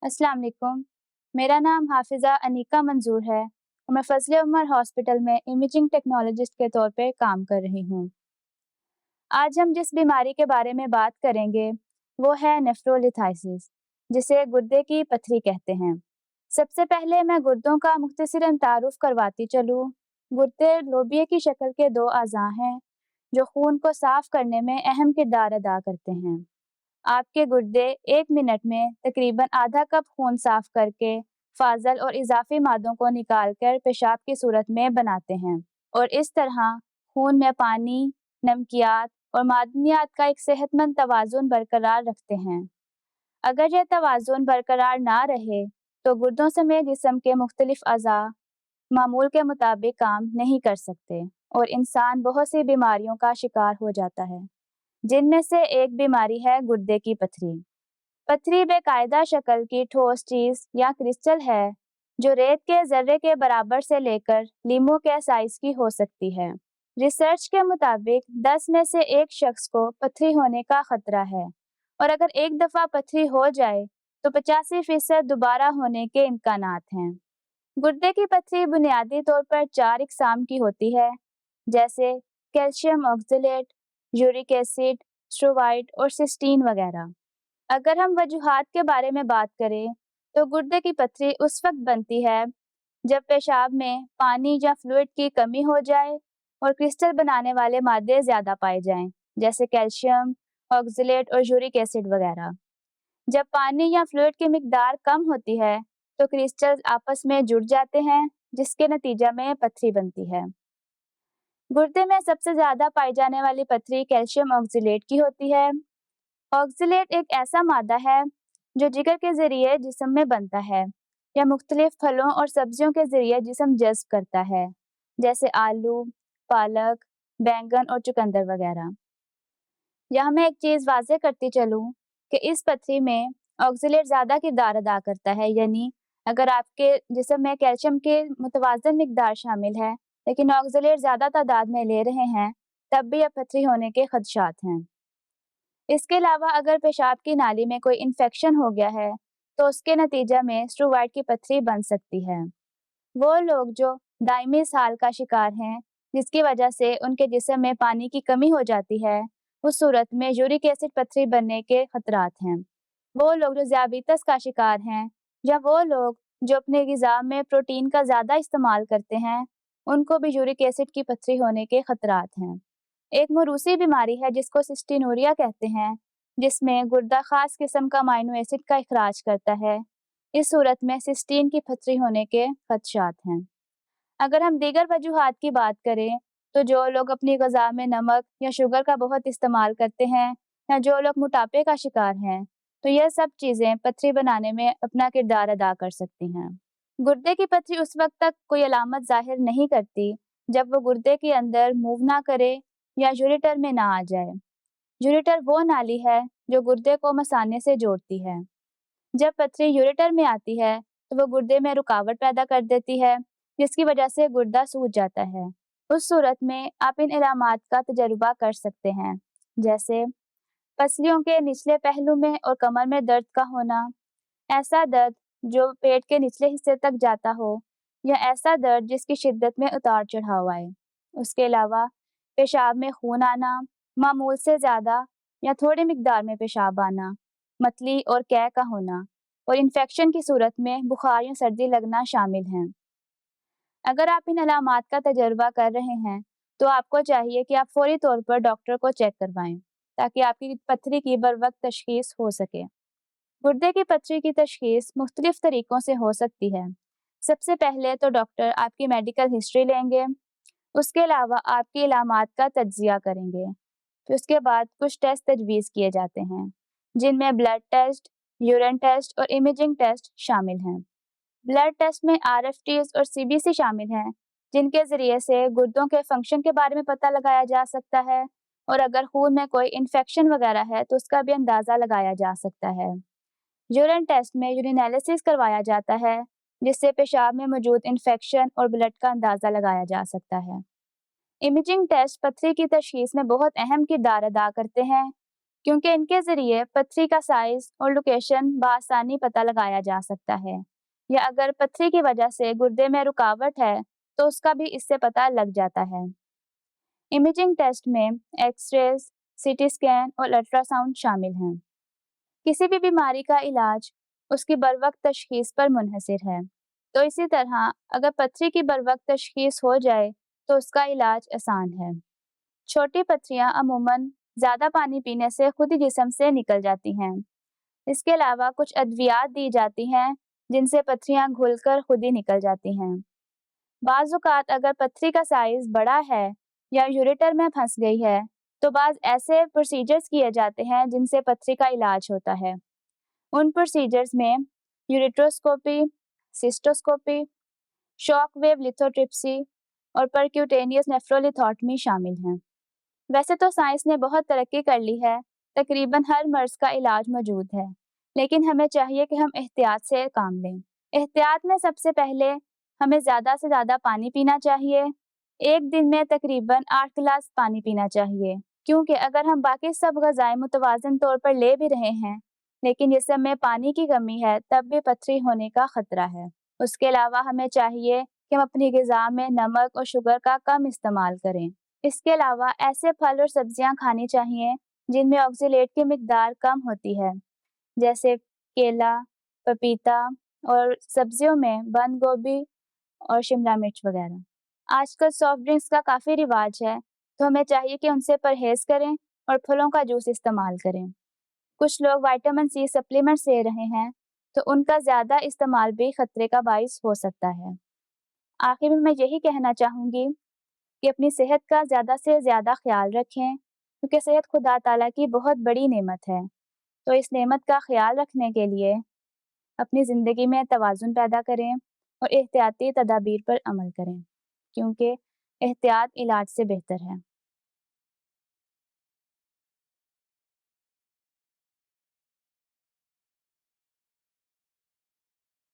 अस्सलाम वालेकुम। मेरा नाम हाफ़िज़ा अनीका मंज़ूर है और मैं फ़ज़ल उमर हॉस्पिटल में इमेजिंग टेक्नोलॉजिस्ट के तौर पे काम कर रही हूँ। आज हम जिस बीमारी के बारे में बात करेंगे, वो है नेफ्रोलिथाइसिस, जिसे गुर्दे की पथरी कहते हैं। सबसे पहले मैं गुर्दों का मुख्तसरन तारुफ़ करवाती चलूँ। गुर्दे लोबिया की शक्ल के 2 अज़ा हैं, जो खून को साफ़ करने में अहम किरदार अदा करते हैं। आपके गुर्दे 1 मिनट में तकरीबन आधा कप खून साफ करके फाजल और इजाफी मादों को निकालकर पेशाब की सूरत में बनाते हैं और इस तरह खून में पानी, नमकियात और मादनियात का एक सेहतमंद तवाज़ुन बरकरार रखते हैं। अगर यह तवाज़ुन बरकरार ना रहे, तो गुर्दों समेत जिस्म के मुख्तलिफ अज़ा मामूल के मुताबिक काम नहीं कर सकते और इंसान बहुत सी बीमारियों का शिकार हो जाता है, जिनमें से एक बीमारी है गुर्दे की पथरी। पथरी बेकायदा शक्ल की ठोस चीज़ या क्रिस्टल है, जो रेत के ज़र्रे के बराबर से लेकर लीमू के साइज़ की हो सकती है। रिसर्च के मुताबिक 10 में से 1 शख्स को पथरी होने का खतरा है और अगर एक दफ़ा पथरी हो जाए, तो 85% दोबारा होने के इम्कानात हैं। गुर्दे की पथरी बुनियादी तौर पर 4 अक़साम की होती है, जैसे calcium oxalate, uric acid, steroid और सिस्टीन वगैरह। अगर हम वजूहात के बारे में बात करें, तो गुर्दे की पथरी उस वक्त बनती है जब पेशाब में पानी या फ्लूइड की कमी हो जाए और क्रिस्टल बनाने वाले मादे ज़्यादा पाए जाएं, जैसे कैल्शियम ऑक्सलेट और यूरिक एसिड वगैरह। जब पानी या फ्लूइड की मिकदार कम होती है, तो क्रिस्टल्स आपस में जुड़ जाते हैं, जिसके नतीजा में पथरी बनती है। गुर्दे में सबसे ज़्यादा पाई जाने वाली पथरी कैल्शियम ऑक्सलेट की होती है। ऑक्सलेट एक ऐसा मादा है जो जिगर के ज़रिए जिस्म में बनता है या मुख्तलिफ फलों और सब्जियों के ज़रिए जिस्म जज़्ब करता है, जैसे आलू, पालक, बैंगन और चुकंदर वगैरह। यहाँ मैं एक चीज़ वाज़ेह करती चलूँ कि इस पथरी में ऑक्सलेट ज़्यादा किरदार अदा करता है, यानी अगर आपके जिस्म में कैल्शियम के मुतवाज़न मिकदार शामिल है, लेकिन ऑक्सलेट ज़्यादा तादाद में ले रहे हैं, तब भी अब पथरी होने के खदशात हैं। इसके अलावा अगर पेशाब की नाली में कोई इन्फेक्शन हो गया है, तो उसके नतीजा में स्टोमाक की पथरी बन सकती है। वो लोग जो दायमी इसहाल का शिकार हैं, जिसकी वजह से उनके जिस्म में पानी की कमी हो जाती है, उस सूरत में यूरिक एसिड पथरी बनने के खतरात हैं। वो लोग जो ज़ियाबितस का शिकार हैं, या वो लोग जो अपने ग़िज़ा में प्रोटीन का ज़्यादा इस्तेमाल करते हैं, उनको भी यूरिक एसिड की पथरी होने के खतरात हैं। एक मौरूसी बीमारी है जिसको सिस्टीनूरिया कहते हैं, जिसमें गुर्दा ख़ास किस्म का अमाइनो एसिड का इखराज करता है। इस सूरत में सिस्टीन की पथरी होने के खदशात हैं। अगर हम दीगर वजूहात की बात करें, तो जो लोग अपनी ग़िज़ा में नमक या शुगर का बहुत इस्तेमाल करते हैं, या जो लोग मोटापे का शिकार हैं, तो यह सब चीज़ें पथरी बनाने में अपना किरदार अदा कर सकती हैं। गुर्दे की पथरी उस वक्त तक कोई अलामत ज़ाहिर नहीं करती, जब वो गुर्दे के अंदर मूव ना करे या यूरेटर में ना आ जाए। यूरेटर वो नाली है जो गुर्दे को मसाने से जोड़ती है। जब पथरी यूरेटर में आती है, तो वो गुर्दे में रुकावट पैदा कर देती है, जिसकी वजह से गुर्दा सूज जाता है। उस सूरत में आप इन इलामात का तजुर्बा कर सकते हैं, जैसे पसलियों के निचले पहलू में और कमर में दर्द का होना, ऐसा दर्द जो पेट के निचले हिस्से तक जाता हो, या ऐसा दर्द जिसकी शिद्दत में उतार चढ़ाव आए। उसके अलावा पेशाब में खून आना, मामूल से ज़्यादा या थोड़ी मिकदार में पेशाब आना, मतली और कै का होना और इन्फेक्शन की सूरत में बुखार या सर्दी लगना शामिल हैं। अगर आप इन अलामात का तजर्बा कर रहे हैं, तो आपको चाहिए कि आप फौरी तौर पर डॉक्टर को चेक करवाएं, ताकि आपकी पथरी की बरवक्त तशख़ीस हो सके। गुर्दे की पथरी की तशख़ीस मुख्तलिफ तरीक़ों से हो सकती है। सबसे पहले तो डॉक्टर आपकी मेडिकल हिस्ट्री लेंगे, उसके अलावा आपकी इलामात का तज्ज़िया करेंगे। फिर उसके बाद कुछ टेस्ट तजवीज़ किए जाते हैं, जिनमें ब्लड टेस्ट, यूरिन टेस्ट और इमेजिंग टेस्ट शामिल हैं। ब्लड टेस्ट में आरएफटीज और सीबीसी शामिल हैं, जिनके ज़रिए से गुर्दों के फंक्शन के बारे में पता लगाया जा सकता है और अगर खून में कोई इन्फेक्शन वगैरह है, तो उसका भी अंदाज़ा लगाया जा सकता है। यूरिन टेस्ट में यूरिनैलिसिस करवाया जाता है, जिससे पेशाब में मौजूद इन्फेक्शन और ब्लड का अंदाज़ा लगाया जा सकता है। इमेजिंग टेस्ट पथरी की तशख़ीस में बहुत अहम किरदार अदा करते हैं, क्योंकि इनके ज़रिए पथरी का साइज़ और लोकेशन बआसानी पता लगाया जा सकता है, या अगर पथरी की वजह से गुर्दे में रुकावट है, तो उसका भी इससे पता लग जाता है। इमेजिंग टेस्ट में एक्स-रेज़, सीटी स्कैन और अल्ट्रासाउंड शामिल हैं। किसी भी बीमारी का इलाज उसकी बरवक्त तशख़ीस पर मुनहसिर है। तो इसी तरह अगर पथरी की बरवक्त तशख़ीस हो जाए, तो उसका इलाज आसान है। छोटी पथरियाँ अमूमन ज़्यादा पानी पीने से खुद ही जिस्म से निकल जाती हैं। इसके अलावा कुछ अद्वियात दी जाती हैं, जिनसे पथरियाँ घुलकर खुद ही निकल जाती हैं। बाज़ औक़ात अगर पथरी का साइज़ बड़ा है या यूरेटर में फंस गई है, तो बाज़ ऐसे प्रोसीजर्स किए जाते हैं जिनसे पथरी का इलाज होता है। उन प्रोसीजर्स में यूरेट्रोस्कोपी, सिस्टोस्कोपी, शॉक वेव लिथोट्रिप्सी और परक्यूटेनियस नेफ्रोलिथोटमी शामिल हैं। वैसे तो साइंस ने बहुत तरक्की कर ली है, तकरीबन हर मर्ज़ का इलाज मौजूद है, लेकिन हमें चाहिए कि हम एहतियात से काम लें। एहतियात में सबसे पहले हमें ज़्यादा से ज़्यादा पानी पीना चाहिए। एक दिन में तकरीबन 8 गिलास पानी पीना चाहिए, क्योंकि अगर हम बाकी सब ग़िज़ाएँ मुतवाज़िन तौर पर ले भी रहे हैं, लेकिन जिस्म में पानी की कमी है, तब भी पथरी होने का खतरा है। उसके अलावा हमें चाहिए कि हम अपनी ग़िज़ा में नमक और शुगर का कम इस्तेमाल करें। इसके अलावा ऐसे फल और सब्जियां खानी चाहिए जिनमें ऑक्ज़ेलेट की मिकदार कम होती है, जैसे केला, पपीता और सब्जियों में बंद गोभी और शिमला मिर्च वगैरह। आजकल सॉफ्ट ड्रिंक्स का काफ़ी रिवाज है, तो हमें चाहिए कि उनसे परहेज़ करें और फलों का जूस इस्तेमाल करें। कुछ लोग विटामिन सी सप्लीमेंट्स ले रहे हैं, तो उनका ज़्यादा इस्तेमाल भी खतरे का बाइस हो सकता है। आखिर में मैं यही कहना चाहूँगी कि अपनी सेहत का ज़्यादा से ज़्यादा ख़्याल रखें, क्योंकि सेहत खुदा ताला की बहुत बड़ी नेमत है। तो इस नेमत का ख़्याल रखने के लिए अपनी ज़िंदगी में तवाज़ुन पैदा करें और एहतियाती तदाबीर पर अमल करें, क्योंकि एहतियात इलाज से बेहतर है।